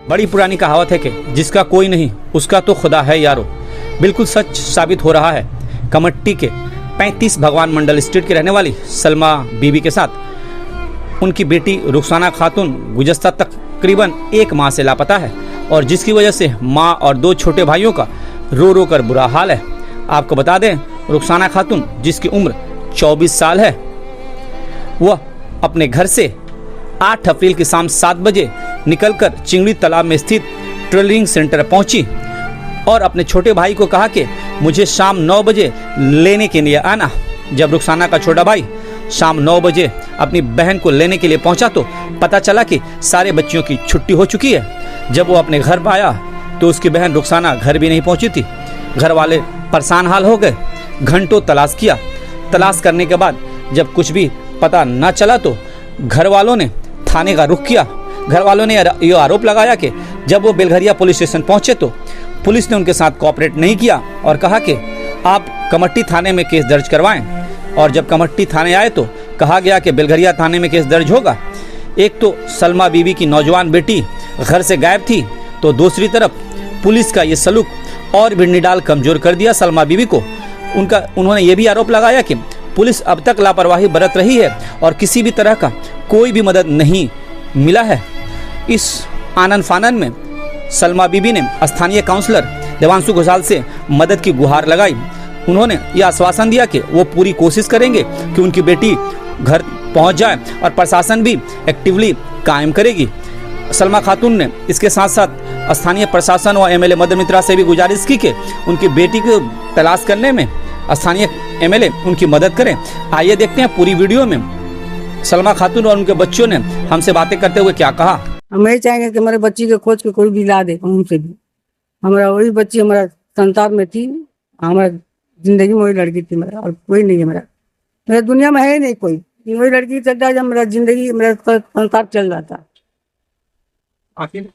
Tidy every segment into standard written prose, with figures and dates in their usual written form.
बड़ी पुरानी कहावत है कि जिसका कोई नहीं उसका तो खुदा है यारो। बिल्कुल सच साबित हो रहा है। कमट्टी के 35 भगवान मंडल स्ट्रीट की रहने वाली सलमा बीबी के साथ उनकी बेटी रुखसाना खातून गुज़श्ता तकरीबन 1 माह से लापता है और जिसकी वजह से माँ और 2 छोटे भाइयों का रो रो कर बुरा हाल है। आपको बता दें, रुखसाना खातून जिसकी उम्र 24 साल है, वह अपने घर से 8 अप्रैल की शाम 7 बजे निकलकर चिंगड़ी तालाब में स्थित ट्रेलरिंग सेंटर पहुंची और अपने छोटे भाई को कहा कि मुझे शाम 9 बजे लेने के लिए आना। जब रुखसाना का छोटा भाई शाम 9 बजे अपनी बहन को लेने के लिए पहुंचा तो पता चला कि सारे बच्चियों की छुट्टी हो चुकी है। जब वो अपने घर पर आया तो उसकी बहन रुखसाना घर भी नहीं पहुंची थी। घर वाले परेशान हाल हो गए, घंटों तलाश किया। तलाश करने के बाद जब कुछ भी पता न चला तो घर वालों ने थाने का रुख किया। घर वालों ने यह आरोप लगाया कि जब वो बेलघरिया पुलिस स्टेशन पहुंचे तो पुलिस ने उनके साथ कोऑपरेट नहीं किया और कहा कि आप कमट्टी थाने में केस दर्ज करवाएं। और जब कमट्टी थाने आए तो कहा गया कि बेलघरिया थाने में केस दर्ज होगा। एक तो सलमा बीबी की नौजवान बेटी घर से गायब थी तो दूसरी तरफ पुलिस का ये सलूक और भी निडाल कमजोर कर दिया सलमा बीबी को। उन्होंने ये भी आरोप लगाया कि पुलिस अब तक लापरवाही बरत रही है और किसी भी तरह का कोई भी मदद नहीं मिला है। इस आनन फानन में सलमा बीबी ने स्थानीय काउंसलर देवांशु घोषाल से मदद की गुहार लगाई। उन्होंने यह आश्वासन दिया कि वो पूरी कोशिश करेंगे कि उनकी बेटी घर पहुंच जाए और प्रशासन भी एक्टिवली कायम करेगी। सलमा खातून ने इसके साथ साथ स्थानीय प्रशासन व एमएलए मदन मित्रा से भी गुजारिश की कि उनकी बेटी को तलाश करने में स्थानीय एमएलए उनकी मदद करें। आइए देखते हैं पूरी वीडियो में सलमा खातून और उनके बच्चों ने हमसे बातें करते हुए क्या कहा। हम यही चाहेंगे कि हमारे बच्ची के खोज के कोई भी ला दे हमसे भी। हमारा वही बच्ची हमारा संसार में थी, हमारा जिंदगी में वही लड़की थी मेरा, और कोई नहीं है मेरा दुनिया में है ही नहीं कोई। वही लड़की चलता है जब मेरा जिंदगी मेरा संसार चल रहा था। आखिर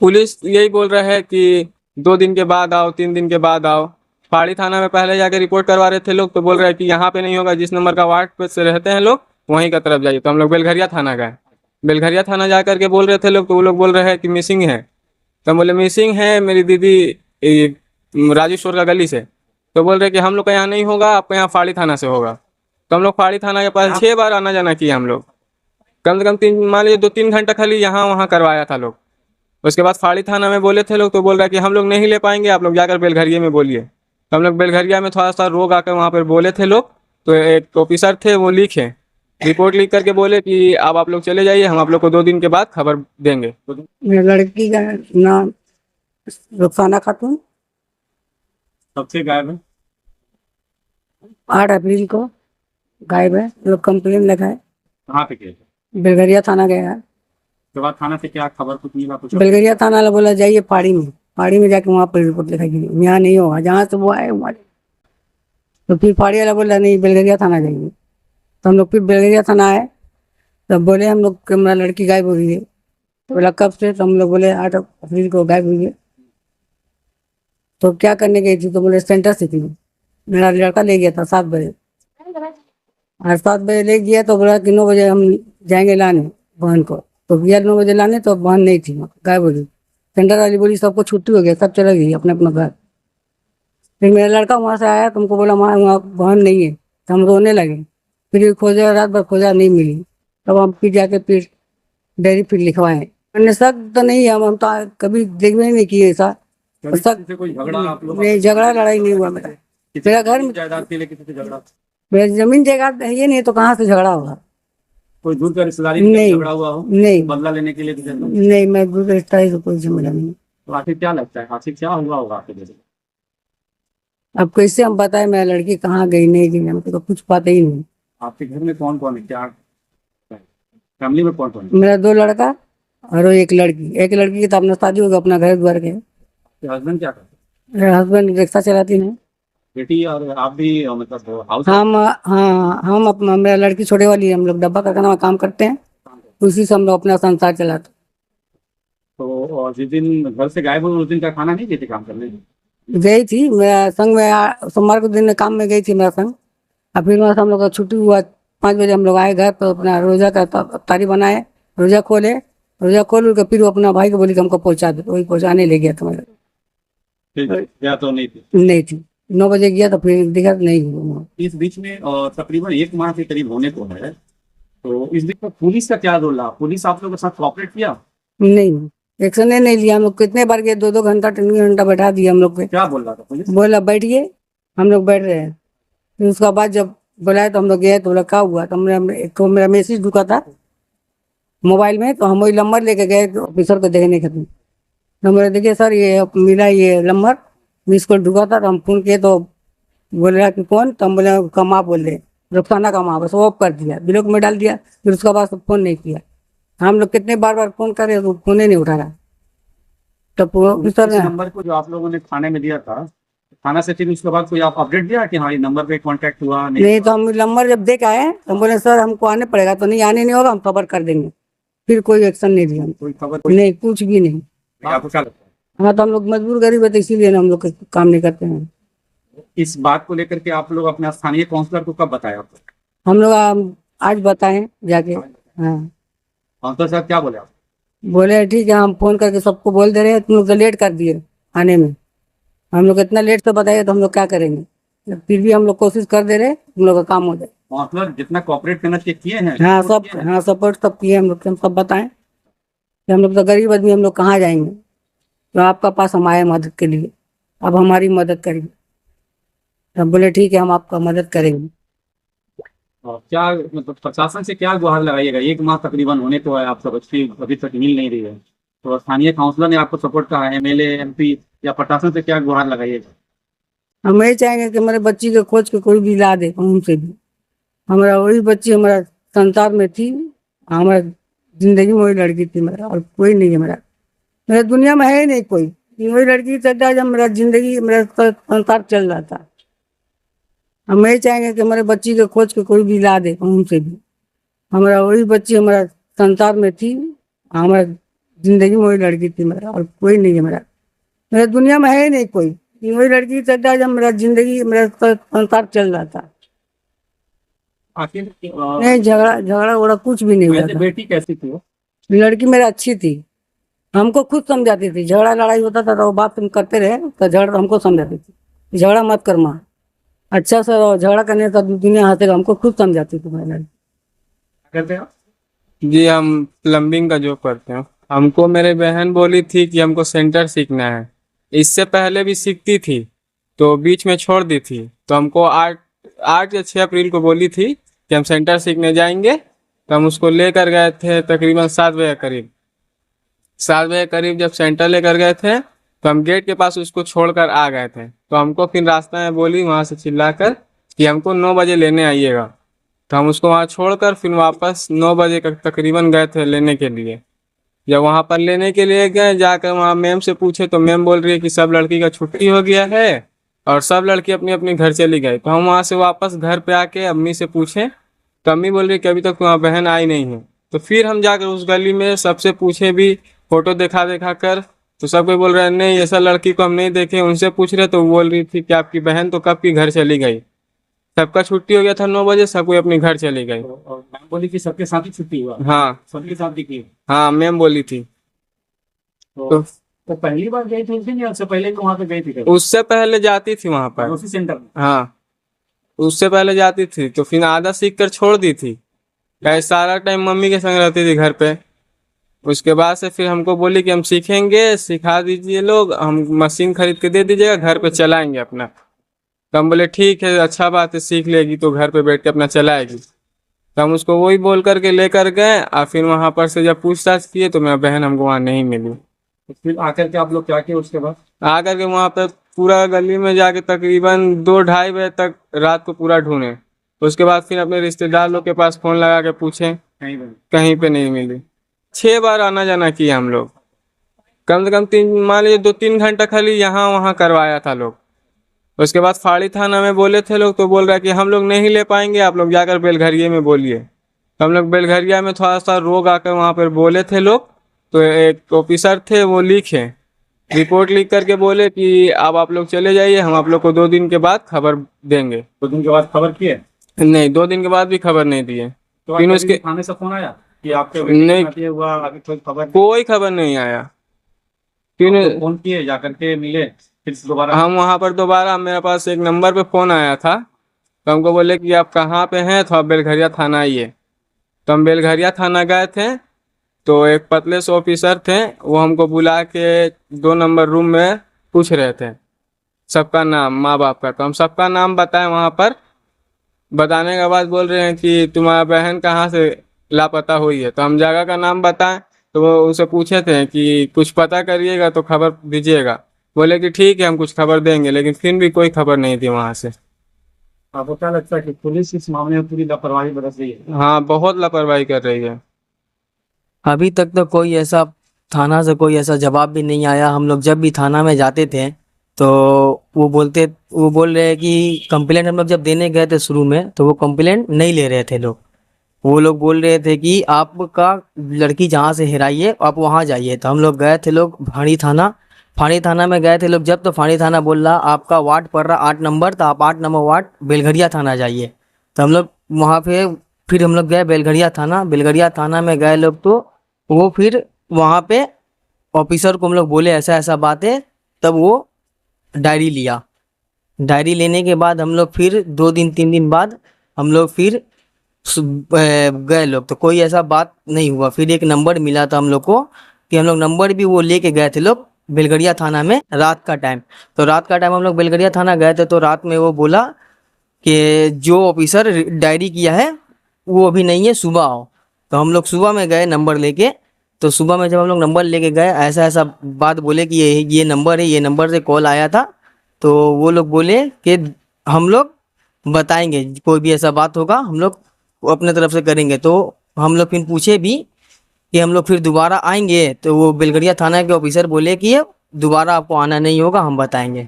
पुलिस यही बोल रहा है कि 2 दिन के बाद आओ, 3 दिन के बाद आओ। पहाड़ी थाना में पहले जाके रिपोर्ट करवा रहे थे लोग तो बोल रहे हैं कि यहाँ पे नहीं होगा, जिस नंबर का वार्ड पे से रहते हैं लोग वहीं का तरफ जाइए। तो हम लोग बेलघरिया थाना गए। बेलघरिया थाना जा करके बोल रहे थे लोग, तो वो लोग बोल रहे हैं कि मिसिंग है। तो हम बोले मिसिंग है मेरी दीदी राजेश्वर का गली से। तो बोल रहे कि हम लोग का यहाँ नहीं होगा, आपका यहाँ पहाड़ी थाना से होगा। तो हम लोग पहाड़ी थाना के पास 6 बार आना जाना किया। हम लोग कम से कम मान लीजिए 2-3 घंटा खाली यहाँ वहाँ करवाया था लोग। उसके बाद पहाड़ी थाना में बोले थे लोग तो बोल रहा है कि हम लोग नहीं ले पाएंगे, आप लोग जाकर बेलघरिया में बोलिए। तो हम लोग बेलघरिया में थोड़ा सा रोग आकर वहाँ पर बोले थे लोग। तो एक ऑफिसर थे वो लिखे रिपोर्ट लिख करके बोले कि अब आप लोग चले जाइए, हम आप लोग को 2 दिन के बाद खबर देंगे। मेरी लड़की का नाम रुखसाना खातून कब से गायब है? 8 अप्रैल को गायब है। लोग कंप्लेन लगा है। कहाँ पे किया? बेलघरिया थाना गया है। उसके बाद थाना से क्या खबर कुछ मिला? कुछ बेलघरिया थाना वाला बोला जाइए पहाड़ी में जाके वहाँ पर रिपोर्ट लिखाइए, यहाँ नहीं होगा, जहाँ से वो आए वहाँ। तो फिर पहाड़ी वाला बोला नहीं बेलघरिया थाना जाइए। तो हम लोग फिर बेलघरिया थाना आए, तब बोले हम लोग कि मेरा लड़की गायब हो गई है। तो बोला कब से? तो हम लोग बोले 8 अप्रैल को गायब हुई है। तो क्या करने गई थी? तो बोले सेंटर से थी। मेरा लड़का ले गया था 7 बजे, और 7 बजे ले गया तो बोला कि 9 बजे हम जाएंगे लाने बहन को। तो गया 9 बजे लाने तो बहन नहीं थी, गायब हो गई। सेंटर वाली बोली सबको छुट्टी हो गया, सब चला गई अपने अपना घर। फिर मेरा लड़का वहाँ से आया, तुमको बोला वहाँ बहन नहीं है। तो हम रोने लगे। फिर खोजा, रात भर खोजा, नहीं मिली। तब हम फिर जाके फिर डायरी फिर लिखवाए। मैंने शक तो नहीं, हम तो कभी देखने नहीं किए ऐसा। कोई झगड़ा आप लोग? नहीं, झगड़ा लड़ाई नहीं हुआ मेरा घर में। जायदाद के लिए किसी से झगड़ा? मेरा जमीन जायदाद है ये नहीं तो कहाँ से झगड़ा होगा? कोई दूर का रिश्तेदारी में नहीं। झगड़ा हुआ हो? नहीं, बदला लेने के लिए? नहीं, मैं दूर का रिश्ता से कोई झगड़ा नहीं। तो आखिर क्या लगता है, आखिर क्या हुआ होगा आपके जैसे? अब कैसे हम बताएं मेरा लड़की कहाँ गई नहीं गई, हमको तो कुछ पता ही नहीं। आपके घर में कौन कौन है, क्या फैमिली में कौन कौन है? मेरा 2 लड़का और 1 लड़की। 1 लड़की की तो अपना शादी होगा, अपना घर द्वार के। हस्बैंड क्या करते हैं? मेरा हस्बैंड रिक्शा चलाती है। बेटी और आप भी मतलब हाउस? हम अपना, मेरा लड़की छोटे वाली है, हम लोग डब्बा कारखाना में काम करते हैं, उसी से हम लोग अपना संसार चलाते। तो और जिस दिन घर से गायब हुई उस दिन का खाना नहीं देते काम करने? गई थी मेरा संग में, सोमवार को दिन काम में गई थी मेरा संग। और फिर वहाँ से हम लोग का छुट्टी हुआ, 5 बजे हम लोग आए घर पर, अपना रोजा का तारी बनाए, रोजा खोले, रोजा खोल के फिर वो अपना भाई को बोली कि हमको पहुंचा दो, वही पहुंचाने ले गया था मेरा। फिर या तो नहीं थी। नहीं थी, 9 बजे गया तो फिर देखा तो नहीं हुआ। इस बीच में तकरीबन 1 माह के करीब होने को है, तो इस बीच में पुलिस का क्या रोल रहा? पुलिस आप लोगों के साथ कोऑपरेट किया? नहीं, एक्शन ही नहीं लिया। हम लोग कितने बार गए, 2-2 घंटा 3 घंटा बैठा दिया हम लोग को। क्या बोल रहा था पुलिस? बोला बैठिए, हम लोग बैठ रहे हैं। फिर उसके बाद जब बुलाया तो हम लोग गए, तो बोला क्या हुआ, तो एक मेरा मैसेज ढुका था मोबाइल में, तो हम वही नंबर लेके गए ऑफिसर को देखने के लिए। नंबर देखिए सर, ये मिला, ये नंबर मिस कॉल ढुका था, तो हम फोन किए तो बोल रहा कि कौन, तो हम बोले कमा बोल रहे, रुखसाना कमा, बस वो ऑफ कर दिया, ब्लॉक में डाल दिया। फिर उसके बाद फोन नहीं किया। हम लोग कितने बार फोन करे तो फोन ही नहीं उठा रहा। तब ऑफिसर इस नंबर को जो आप लोगों ने थाने में दिया था, थाना से फिर उसके बाद कोई आप अपडेट दिया कि हाँ ये नंबर पे कांटेक्ट हुआ? नहीं, तो हम नंबर जब देख आए तो हम बोले सर हमको आने पड़ेगा, तो नहीं आने नहीं होगा, हम खबर कर देंगे। फिर कोई एक्शन नहीं दिया, कोई खबर? नहीं, कुछ भी नहीं। आपको क्या लगता हाँ, तो हम लोग मजबूर गरीब है, तो इसीलिए ना हम लोग काम नहीं करते हैं। है इस बात को लेकर के आप लोग अपने स्थानीय काउंसलर को कब बताया आपको? हम लोग आज बताएं जाके। हाँ, काउंसलर साहब क्या बोले आप? बोले ठीक है, हम फोन करके सबको बोल दे रहे हैं, तुम लोग तो लेट कर दिए आने में। हम लोग इतना लेट से बताइए तो हम लोग क्या करेंगे। फिर भी हम लोग कोशिश कर दे रहे हैं, तुम लोग का काम हो जाए। काउंसलर जितना कोऑपरेट करना चाहिए किए हैं? हाँ सब, हाँ सपोर्ट सब किए हम लोग, हम सब बताएं कि हम लोग तो गरीब आदमी, हम लोग कहाँ जाएंगे, तो आपका पास हम आए मदद के लिए, अब हमारी मदद करिए। तब बोले ठीक है, हम आपका मदद करेंगे। और क्या मतलब प्रशासन से क्या गुहार लगाइएगा? 1 माह तकरीबन होने को है, आपका बच्ची अभी तक मिल नहीं रही है, तो स्थानीय काउंसलर ने आपको सपोर्ट कहा है, एमएलए एमपी या प्रशासन से क्या गुहार लगाइएगा? हम यही चाहेंगे कि हमारे बच्ची को खोज के कोई भी ला दे, उनसे भी। हमारा वही बच्ची हमारा संसार में थी, हमारा जिंदगी में वही लड़की थी मेरा, और कोई नहीं है मेरा, मेरा दुनिया में है ही नहीं कोई। वही लड़की चलता जब मेरा जिंदगी, मेरा संसार चल रहा था। हम यही चाहेंगे कि हमारे बच्ची को खोज के कोई भी ला दे, उनसे भी। हमारा वही बच्ची हमारा संसार में थी, हमारा जिंदगी में वही लड़की थी मेरा, और कोई नहीं है मेरा, मेरा दुनिया में है ही नहीं कोई। वही लड़की चलता जब मेरा जिंदगी, मेरा संसार चल रहा था। आखिर नहीं, झगड़ा उगड़ा कुछ भी नहीं हुआ था। बेटी कैसी थी वो? लड़की मेरा अच्छी थी, हमको खुद समझाती थी। झगड़ा लड़ाई होता था तो वो बात तुम करते रहे, तो झगड़ा हमको समझाती थी, झगड़ा मत कर माँ, अच्छा सर, और झगड़ा करने का दुनिया हंसेगा, हमको खुद समझाती थी मेरी लड़की। क्या करते हैं आप? जी हम प्लम्बिंग का जॉब करते हैं। हमको मेरे बहन बोली थी कि हमको सेंटर सीखना है, इससे पहले भी सीखती थी तो बीच में छोड़ दी थी। तो हमको 8 या 6 अप्रैल को बोली थी कि हम सेंटर सीखने जाएंगे, तो हम उसको लेकर गए थे तकरीबन 7 बजे करीब। 7 बजे करीब जब सेंटर लेकर गए थे तो हम गेट के पास उसको छोड़कर आ गए थे। तो हमको फिर रास्ता में बोली वहाँ से चिल्लाकर कि हमको 9 बजे लेने आइएगा। तो हम उसको वहाँ छोड़कर फिर वापस 9 बजे तकरीबन गए थे लेने के लिए। जब वहाँ पर लेने के लिए गए, जाकर वहाँ मैम से पूछे तो मैम बोल रही है कि सब लड़की का छुट्टी हो गया है और सब लड़की अपने अपने घर चली गई। तो हम वहाँ से वापस घर पे आके अम्मी से पूछे तो अम्मी बोल रही कि अभी तक वहाँ बहन आई नहीं है। तो फिर हम जाकर उस गली में सबसे पूछे भी, फोटो दिखा कर, तो सब कोई बोल रहे हैं नहीं ऐसा लड़की को हम नहीं देखे। उनसे पूछ रहे तो वो बोल रही थी कि आपकी बहन तो कब की घर चली गई, सबका छुट्टी हो गया था 9 बजे, सब कोई अपने घर चली गई। और मैम बोली कि सबके साथ ही छुट्टी हुआ? हाँ सबके साथ दिखी? हाँ मैम बोली थी। तो पहली बार गई थी उस दिन या उससे पहले भी वहाँ पे गई थी? उससे पहले जाती थी वहाँ पर, उसी सेंटर में? हाँ उससे पहले जाती थी। तो फिर आधा सीख कर छोड़ दी थी, सारा टाइम मम्मी के संग रहती थी घर पे। उसके बाद से फिर हमको बोली कि हम सीखेंगे, सिखा दीजिए लोग, हम मशीन खरीद के दे दीजिएगा, घर पे चलाएंगे अपना। तो हम बोले ठीक है, अच्छा बात है, सीख लेगी तो घर पे बैठ के अपना चलाएगी। तो हम उसको वही बोल करके लेकर गए और फिर वहाँ पर से जब पूछताछ किए तो मेरा बहन हमको वहाँ नहीं मिली। तो फिर आकर के आप लोग क्या किए उसके बाद? आकर के वहाँ पर पूरा गली में जाके तकरीबन 2-2:30 बजे तक रात को पूरा ढूंढे। उसके बाद फिर अपने रिश्तेदार लोग के पास फोन लगा के पूछे, कहीं पे नहीं मिली। 6 बार आना जाना किया हम लोग, कम से कम 3, मान लीजिए 2-3 घंटा खाली यहाँ वहाँ करवाया था लोग। उसके बाद फाड़ी थाना में बोले थे लोग, तो बोल रहा है कि हम लोग नहीं ले पाएंगे, आप लोग जाकर बेलघरिया में बोलिए। तो हम लोग बेलघरिया में थोड़ा सा रोग आकर वहाँ पर बोले थे लोग, तो एक ऑफिसर थे वो लिखे रिपोर्ट लिख करके बोले कि अब आप लोग चले जाइए, हम आप लोग को 2 दिन के बाद खबर देंगे। 2 दिन के बाद खबर किए? नहीं, 2 दिन के बाद भी खबर नहीं दिए। तो फिर उसके थाने से फोन आया? कि आपके नहीं। ये हुआ अभी कोई खबर नहीं आया। फिर फोन किए जाकर के मिले फिर दोबारा? हम वहां पर दोबारा, मेरे पास एक नंबर पे फोन आया था, तो हमको बोले कि आप कहाँ पे हैं, तो आप बेलघरिया थाना आइए। तो हम बेलघरिया थाना गए थे, तो एक पतले से ऑफिसर थे, वो हमको बुला के 2 नंबर रूम में पूछ रहे थे सबका नाम, माँ बाप का। तो हम सबका नाम बताए वहाँ पर। बताने के बाद बोल रहे हैं कि तुम्हारा बहन कहाँ से लापता हुई है। तो हम जगह का नाम बताएं, तो वो उनसे पूछे थे कि कुछ पता करिएगा तो खबर दीजिएगा। बोले कि ठीक है, हम कुछ खबर देंगे, लेकिन फिर भी कोई खबर नहीं थी वहाँ से। आपको क्या लगता है कि पुलिस इस मामले में पूरी लापरवाही बरत रही है? हाँ, बहुत लापरवाही कर रही है। अभी तक तो कोई ऐसा थाना से कोई ऐसा जवाब भी नहीं आया। हम लोग जब भी थाना में जाते थे तो वो बोल रहे हैं कि कंप्लेंट, हम लोग जब देने गए थे शुरू में तो वो कंप्लेंट नहीं ले रहे थे लोग। वो लोग बोल रहे थे कि आपका लड़की जहाँ से हेराई है आप वहाँ जाइए। तो हम लोग गए थे लोग फाड़ी थाना में गए थे लोग जब, तो फाड़ी थाना बोल रहा आपका वार्ड पड़ रहा 8 नंबर, तो आप 8 नंबर वार्ड बेलघरिया थाना जाइए। तो हम लोग वहाँ पे फिर हम लोग गए बेलघरिया थाना में गए लोग, तो वो फिर वहाँ पे ऑफिसर को हम लोग बोले ऐसा ऐसा बात है। तब वो डायरी लेने के बाद हम लोग फिर 2 दिन 3 दिन बाद हम लोग फिर गए लोग, तो कोई ऐसा बात नहीं हुआ। फिर एक नंबर मिला था हम लोग को, कि हम लोग नंबर भी वो लेके गए थे लोग बेलघरिया थाना में रात का टाइम। तो रात का टाइम हम लोग बेलघरिया थाना गए थे, तो रात में वो बोला कि जो ऑफिसर डायरी किया है वो अभी नहीं है, सुबह आओ। तो हम लोग सुबह में गए नंबर लेके। तो सुबह में जब हम लोग नंबर लेके गए, ऐसा ऐसा बात बोले कि ये नंबर है, ये नंबर से कॉल आया था। तो वो लोग बोले कि हम लोग बताएंगे, कोई भी ऐसा बात होगा हम लोग अपने तरफ से करेंगे। तो हम लोग फिर पूछे भी कि हम लोग फिर दोबारा आएंगे, तो वो बेलघरिया थाना के ऑफिसर बोले कि दोबारा आपको आना नहीं होगा, हम बताएंगे।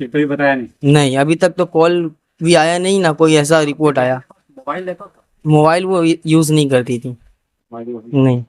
कि कोई बताया नहीं? नहीं, अभी तक तो कॉल भी आया नहीं, ना कोई ऐसा रिपोर्ट आया। मोबाइल देखो मोबाइल वो यूज़ नहीं करती थी। मोबाइल नहीं।